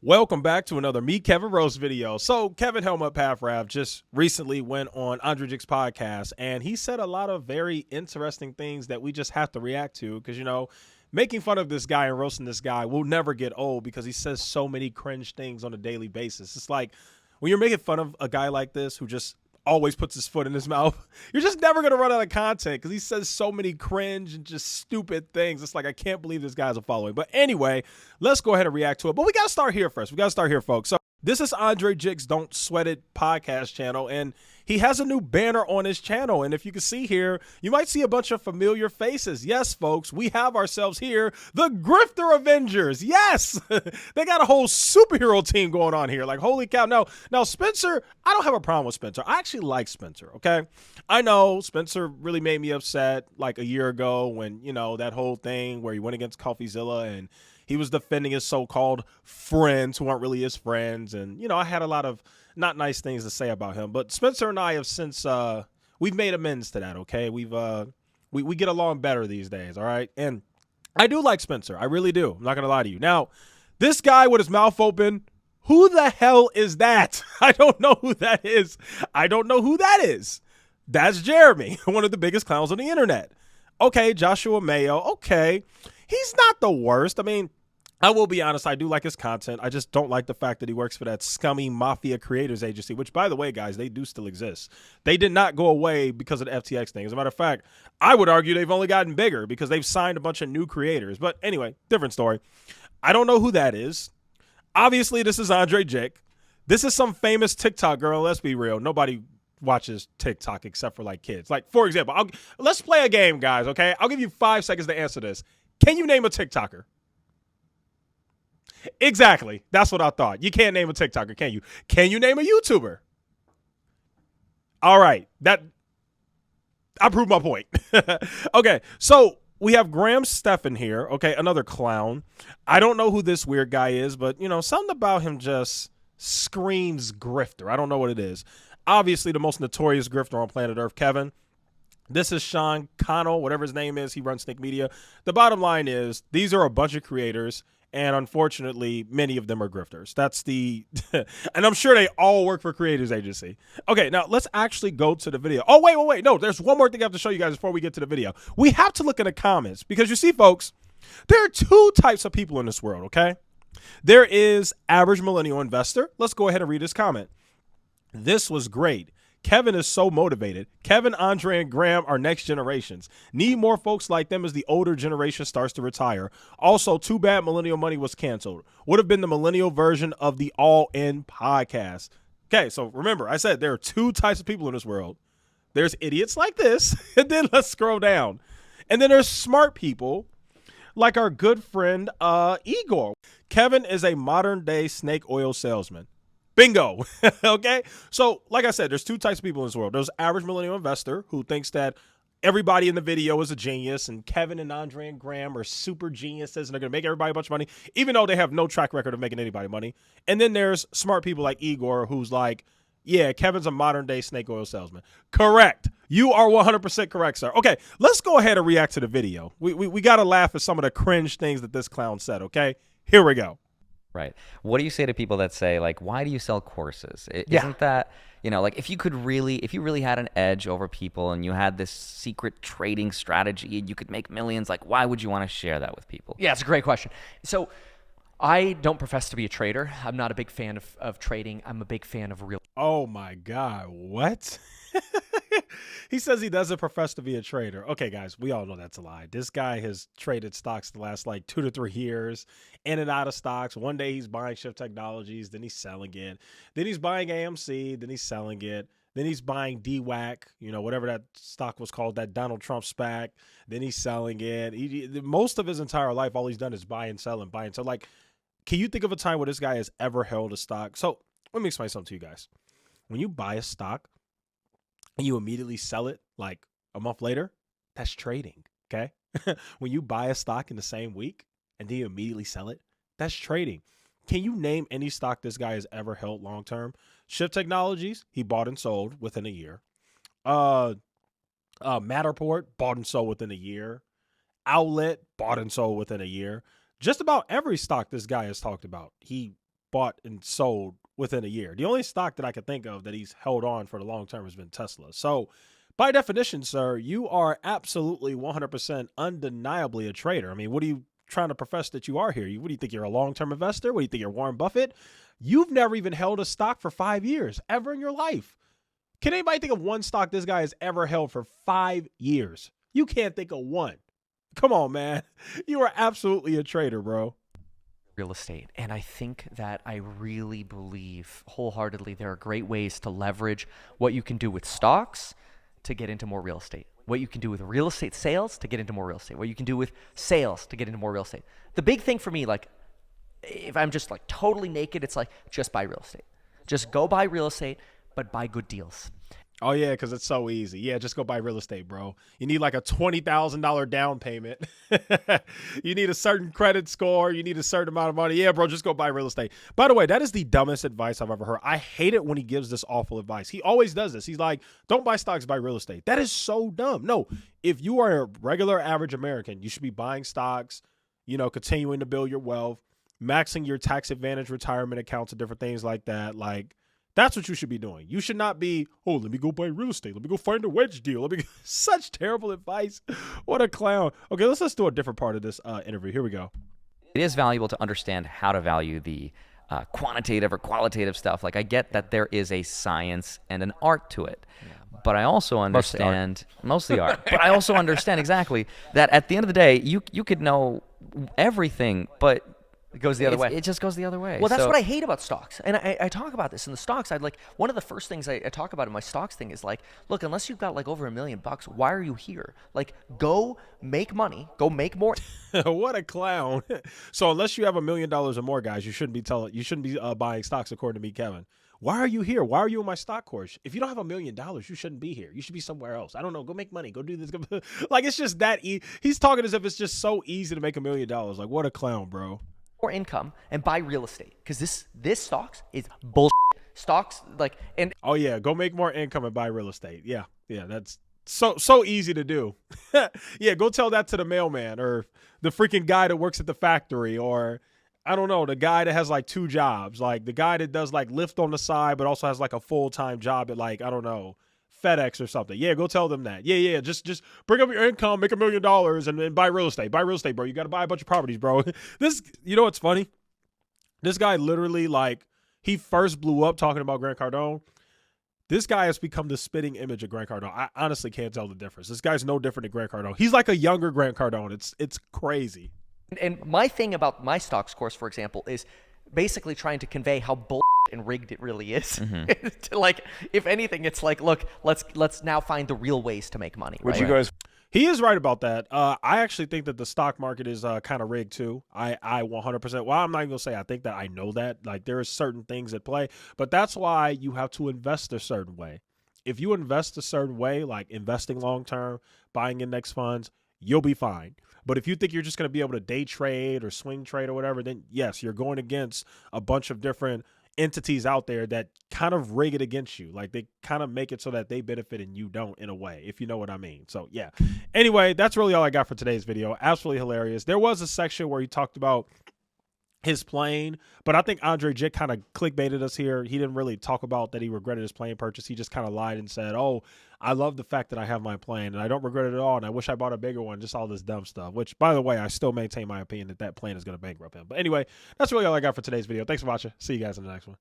Welcome back to another Me Kevin Roast video. So Kevin Helmut Pathrav just recently went on Andre Jick's podcast, and he said a lot of very interesting things that we just have to react to because, you know, making fun of this guy and roasting this guy will never get old because he says so many cringe things on a daily basis. It's like when you're making fun of a guy like this who just always puts his foot in his mouth, you're just never going to run out of content because he says so many cringe and just stupid things. It's like, I can't believe this guy's a following. But anyway, let's go ahead and react to it. But we got to start here first. We got to start here, folks. So this is Andre Jick's Don't Sweat It podcast channel, and he has a new banner on his channel. And if you can see here, you might see a bunch of familiar faces. Yes, folks, we have ourselves here, the Grifter Avengers. Yes, they got a whole superhero team going on here. Like, holy cow. Now, Spencer, I don't have a problem with Spencer. I actually like Spencer, okay? I know Spencer really made me upset like a year ago when, you know, that whole thing where he went against CoffeeZilla and he was defending his so-called friends who aren't really his friends. And, you know, I had a lot of not nice things to say about him. But Spencer and I have since we've made amends to that, okay? We get along better these days, all right? And I do like Spencer. I really do. I'm not going to lie to you. Now, this guy with his mouth open, who the hell is that? I don't know who that is. I don't know who that is. That's Jeremy, one of the biggest clowns on the internet. Okay, Joshua Mayo. Okay. He's not the worst. I mean, I will be honest, I do like his content. I just don't like the fact that he works for that scummy mafia creators agency, which, by the way, guys, they do still exist. They did not go away because of the FTX thing. As a matter of fact, I would argue they've only gotten bigger because they've signed a bunch of new creators. But anyway, different story. I don't know who that is. Obviously, this is Andre Jick. This is some famous TikTok girl. Let's be real. Nobody watches TikTok except for, like, kids. Like, for example, let's play a game, guys, okay? I'll give you 5 seconds to answer this. Can you name a TikToker? Exactly. That's what I thought. You can't name a TikToker, can you? Can you name a YouTuber? All right. I proved my point. Okay. So we have Graham Stephan here. Okay. Another clown. I don't know who this weird guy is, but, you know, something about him just screams grifter. I don't know what it is. Obviously, the most notorious grifter on planet Earth, Kevin. This is Sean Connell, whatever his name is. He runs Snick Media. The bottom line is these are a bunch of creators, and unfortunately, many of them are grifters. That's the – and I'm sure they all work for creators agency. Okay, now let's actually go to the video. Oh, wait. No, there's one more thing I have to show you guys before we get to the video. We have to look in the comments because you see, folks, there are 2 types of people in this world, okay? There is average millennial investor. Let's go ahead and read his comment. This was great. Kevin is so motivated. Kevin, Andre, and Graham are next generations. Need more folks like them as the older generation starts to retire. Also, too bad Millennial Money was canceled. Would have been the millennial version of the All In podcast. Okay, so remember, I said there are 2 types of people in this world. There's idiots like this, and then let's scroll down. And then there's smart people like our good friend Igor. Kevin is a modern-day snake oil salesman. Bingo. Okay. So like I said, there's 2 types of people in this world. There's average millennial investor who thinks that everybody in the video is a genius and Kevin and Andre and Graham are super geniuses and they're going to make everybody a bunch of money, even though they have no track record of making anybody money. And then there's smart people like Igor who's like, yeah, Kevin's a modern day snake oil salesman. Correct. You are 100% correct, sir. Okay, let's go ahead and react to the video. We got to laugh at some of the cringe things that this clown said, okay? Here we go. Right. What do you say to people that say, like, why do you sell courses? Yeah. Isn't that, you know, like if you really had an edge over people and you had this secret trading strategy and you could make millions, like, why would you want to share that with people? Yeah, it's a great question. So I don't profess to be a trader. I'm not a big fan of trading. I'm a big fan of real. Oh my God. What? He says he doesn't profess to be a trader. Okay, guys, we all know that's a lie. This guy has traded stocks the last like 2 to 3 years, in and out of stocks. One day he's buying Shift Technologies, then he's selling it. Then he's buying AMC, then he's selling it. Then he's buying DWAC, you know, whatever that stock was called, that Donald Trump SPAC. Then he's selling it. Most of his entire life, all he's done is buy and sell and buy and sell. Like, can you think of a time where this guy has ever held a stock? So let me explain something to you guys. When you buy a stock, and you immediately sell it like a month later, that's trading, okay? When you buy a stock in the same week and then you immediately sell it, that's trading. Can you name any stock this guy has ever held long-term? Shift Technologies, he bought and sold within a year. Matterport, bought and sold within a year. Outlet, bought and sold within a year. Just about every stock this guy has talked about, he bought and sold within a year. The only stock that I could think of that he's held on for the long term has been Tesla. So by definition, sir, you are absolutely 100% undeniably a trader. I mean, what are you trying to profess that you are here? What do you think? You're a long-term investor? What do you think? You're Warren Buffett? You've never even held a stock for 5 years ever in your life. Can anybody think of one stock this guy has ever held for 5 years? You can't think of one. Come on, man. You are absolutely a trader, bro. Real estate. And I think that I really believe wholeheartedly there are great ways to leverage what you can do with stocks to get into more real estate. What you can do with real estate sales to get into more real estate. What you can do with sales to get into more real estate. The big thing for me, like, if I'm just like totally naked, it's like just buy real estate. Just go buy real estate, but buy good deals. Oh, yeah, because it's so easy. Yeah, just go buy real estate, bro. You need like a $20,000 down payment. You need a certain credit score. You need a certain amount of money. Yeah, bro, just go buy real estate. By the way, that is the dumbest advice I've ever heard. I hate it when he gives this awful advice. He always does this. He's like, don't buy stocks, buy real estate. That is so dumb. No, if you are a regular average American, you should be buying stocks, continuing to build your wealth, maxing your tax advantage retirement accounts and different things like that. Like, that's what you should be doing. You should not be, let me go buy real estate. Let me go find a wedge deal. Such terrible advice. What a clown. Okay, let's do a different part of this interview. Here we go. It is valuable to understand how to value the quantitative or qualitative stuff. Like, I get that there is a science and an art to it. But I also understand, mostly art. But I also understand exactly that at the end of the day, you could know everything, but it goes the other way. It just goes the other way. Well, that's what I hate about stocks. And I talk about this in the stocks. One of the first things I talk about in my stocks thing is like, look, unless you've got like over $1 million, why are you here? Like, go make money, go make more. What a clown. So unless you have $1 million or more, guys, you shouldn't be buying stocks, according to me, Kevin. Why are you here? Why are you in my stock course? If you don't have $1 million, you shouldn't be here. You should be somewhere else. I don't know. Go make money. Go do this. Like, it's just that easy. He's talking as if it's just so easy to make $1 million. Like, what a clown, bro. More income and buy real estate, because this stocks is bullshit. Stocks, oh yeah, go make more income and buy real estate. Yeah, that's so easy to do. Yeah, go tell that to the mailman or the freaking guy that works at the factory, or I don't know, the guy that has like 2 jobs, like the guy that does like Lyft on the side but also has like a full-time job at like, I don't know, FedEx or something. Yeah, go tell them that. Yeah. Just bring up your income, make $1 million, and then buy real estate. Buy real estate, bro. You got to buy a bunch of properties, bro. You know what's funny? This guy literally, like, he first blew up talking about Grant Cardone. This guy has become the spitting image of Grant Cardone. I honestly can't tell the difference. This guy's no different than Grant Cardone. He's like a younger Grant Cardone. It's crazy. And my thing about my stocks course, for example, is basically trying to convey how bull and rigged it really is. Mm-hmm. Like, if anything, it's like, look, let's now find the real ways to make money. Would you guys? He is right about that. I actually think that the stock market is kind of rigged too. I 100%. Well, I'm not even gonna say I think that. I know that. Like, there are certain things at play, but that's why you have to invest a certain way. If you invest a certain way, like investing long term, buying index funds, you'll be fine. But if you think you're just going to be able to day trade or swing trade or whatever, then yes, you're going against a bunch of different entities out there that kind of rig it against you. Like, they kind of make it so that they benefit and you don't, in a way, if you know what I mean. So yeah. Anyway, that's really all I got for today's video. Absolutely hilarious. There was a section where he talked about his plane, but I think Andre Jick kind of clickbaited us here. He didn't really talk about that he regretted his plane purchase. He just kind of lied and said, oh, I love the fact that I have my plane and I don't regret it at all, and I wish I bought a bigger one. Just all this dumb stuff, which, by the way, I still maintain my opinion that plane is going to bankrupt him. But anyway, that's really all I got for today's video. Thanks for watching. See you guys in the next one.